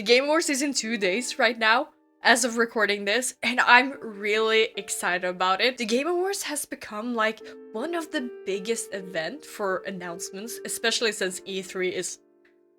The Game Awards is in 2 days right now, as of recording this, and I'm really excited about it. The Game Awards has become like one of the biggest events for announcements, especially since E3 is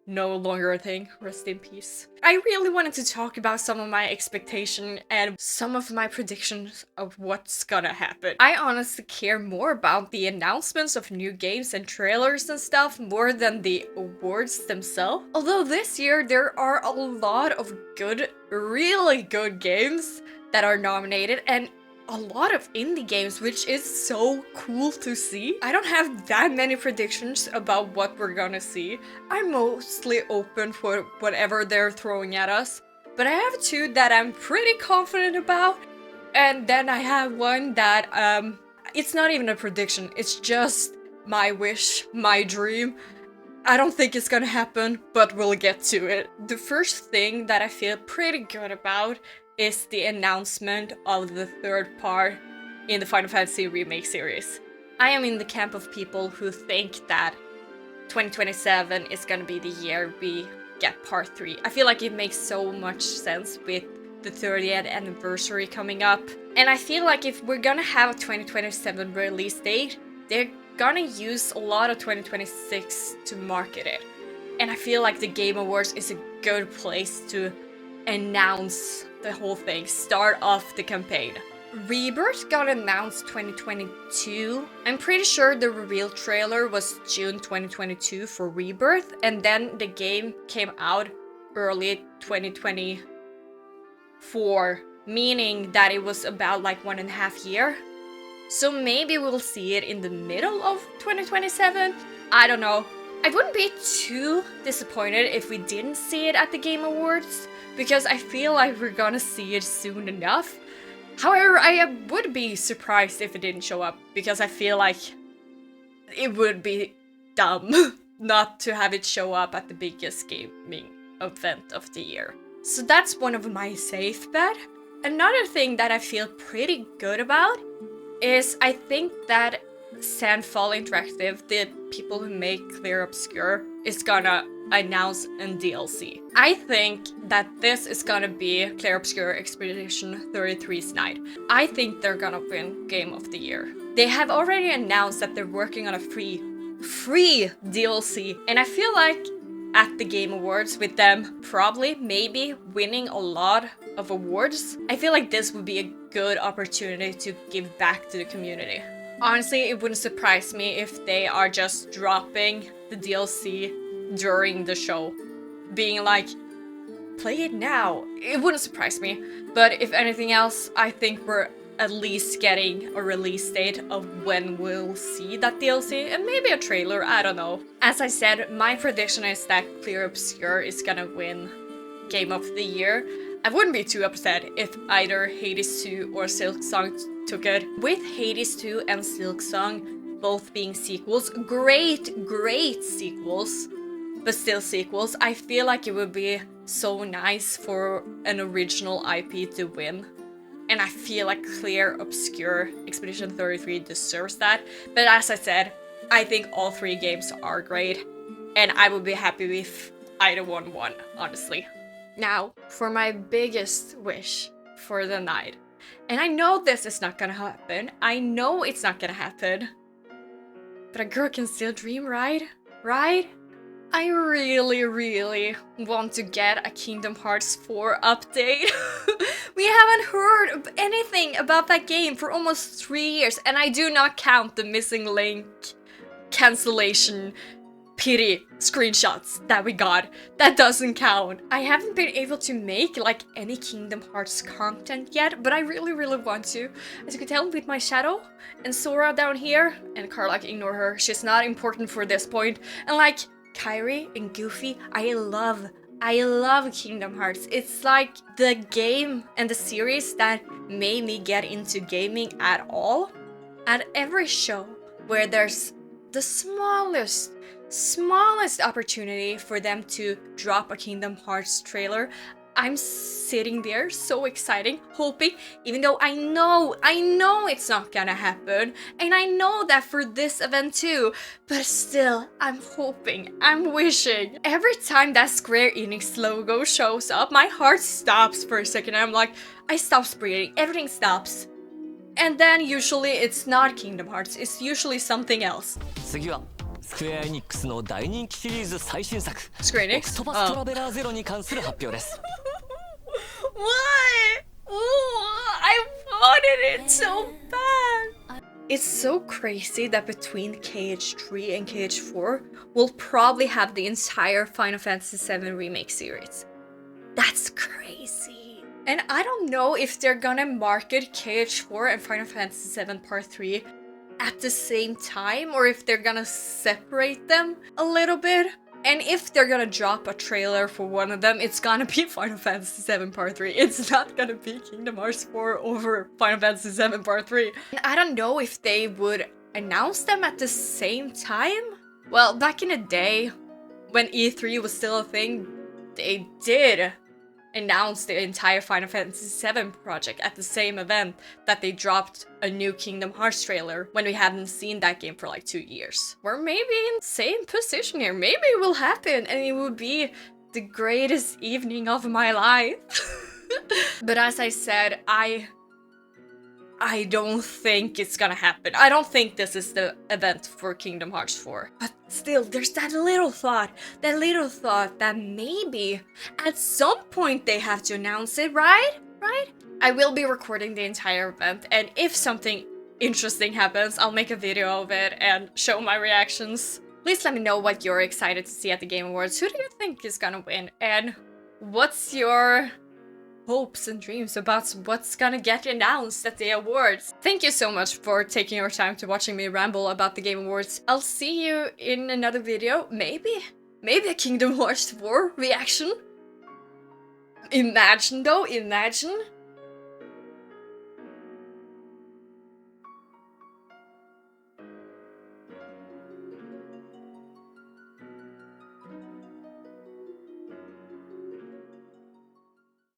no longer a thing. Rest in peace. I really wanted to talk about some of my expectations and some of my predictions of what's gonna happen. I honestly care more about the announcements of new games and trailers and stuff more than the awards themselves. Although this year there are a lot of good, really good games that are nominated, and a lot of indie games, which is so cool to see. I don't have that many predictions about what we're gonna see. I'm mostly open for whatever they're throwing at us, but I have two that I'm pretty confident about, and then I have one that it's not even a prediction, it's just my wish, my dream. I don't think it's gonna happen, but we'll get to it. The first thing that I feel pretty good about is the announcement of the third part in the Final Fantasy Remake series. I am in the camp of people who think that 2027 is gonna be the year we get part 3. I feel like it makes so much sense with the 30th anniversary coming up. And I feel like if we're gonna have a 2027 release date, they're gonna use a lot of 2026 to market it. And I feel like the Game Awards is a good place to announce the whole thing, start off the campaign. Rebirth got announced 2022. I'm pretty sure the reveal trailer was June 2022 for Rebirth, and then the game came out early 2024, meaning that it was about like 1.5 years. So maybe we'll see it in the middle of 2027? I don't know. I wouldn't be too disappointed if we didn't see it at the Game Awards, because I feel like we're gonna see it soon enough. However, I would be surprised if it didn't show up, because I feel like it would be dumb not to have it show up at the biggest gaming event of the year. So that's one of my safe bet. Another thing that I feel pretty good about is I think that Sandfall Interactive, the people who make Clair Obscur, is gonna announce a DLC. I think that this is gonna be Clair Obscur Expedition 33's night. I think they're gonna win Game of the Year. They have already announced that they're working on a free DLC, and I feel like at the Game Awards, with them probably maybe winning a lot of awards, I feel like this would be a good opportunity to give back to the community. Honestly, it wouldn't surprise me if they are just dropping the DLC during the show, being like, play it now. It wouldn't surprise me, but if anything else, I think we're at least getting a release date of when we'll see that DLC, and maybe a trailer, I don't know. As I said, my prediction is that Clair Obscur is gonna win Game of the Year. I wouldn't be too upset if either Hades 2 or Silksong took it. With Hades 2 and Silksong both being sequels, great sequels, but still sequels, I feel like it would be so nice for an original IP to win. And I feel like Clair Obscur Expedition 33 deserves that. But as I said, I think all 3 games are great, and I would be happy if either one won, honestly. Now, for my biggest wish for the night. And I know this is not gonna happen. I know it's not gonna happen. But a girl can still dream, right? Right? I really want to get a Kingdom Hearts 4 update. We haven't heard anything about that game for almost 3 years, and I do not count the missing link cancellation pity screenshots that we got. That doesn't count. I haven't been able to make like any Kingdom Hearts content yet, but I really want to. As you can tell with my shadow and Sora down here, and Karlach, ignore her, she's not important for this point, and like Kairi and Goofy, I love Kingdom Hearts. It's like the game and the series that made me get into gaming at all. At every show where there's the smallest opportunity for them to drop a Kingdom Hearts trailer, I'm sitting there so excited, hoping, even though I know it's not gonna happen, and I know that for this event too, but still, I'm hoping, I'm wishing. Every time that Square Enix logo shows up, my heart stops for a second, and I'm like, I stop breathing, everything stops. And then usually it's not Kingdom Hearts, it's usually something else. 次はスクエアエニックスの大人気シリーズ最新作 Square Enix? オクトパストラベラーゼロに関する発表です Why? Ooh, I wanted it so bad. It's so crazy that between KH3 and KH4, we'll probably have the entire Final Fantasy VII Remake series. That's crazy. And I don't know if they're gonna market KH4 and Final Fantasy VII Part 3 at the same time, or if they're gonna separate them a little bit. And if they're gonna drop a trailer for one of them, it's gonna be Final Fantasy VII Part 3. It's not gonna be Kingdom Hearts 4 over Final Fantasy VII Part 3. And I don't know if they would announce them at the same time. Well, back in the day, when E3 was still a thing, they did announce the entire Final Fantasy VII project at the same event that they dropped a new Kingdom Hearts trailer when we hadn't seen that game for like 2 years. We're maybe in the same position here. Maybe it will happen and it would be the greatest evening of my life. But as I said, I don't think it's gonna happen. I don't think this is the event for Kingdom Hearts 4. But still, there's that little thought that maybe at some point they have to announce it, right? Right? I will be recording the entire event, and if something interesting happens, I'll make a video of it and show my reactions. Please let me know what you're excited to see at the Game Awards. Who do you think is gonna win? And what's your hopes and dreams about what's gonna get announced at the awards? Thank you so much for taking your time to watching me ramble about the Game Awards. I'll see you in another video, maybe a Kingdom Hearts 4 reaction. Imagine though, imagine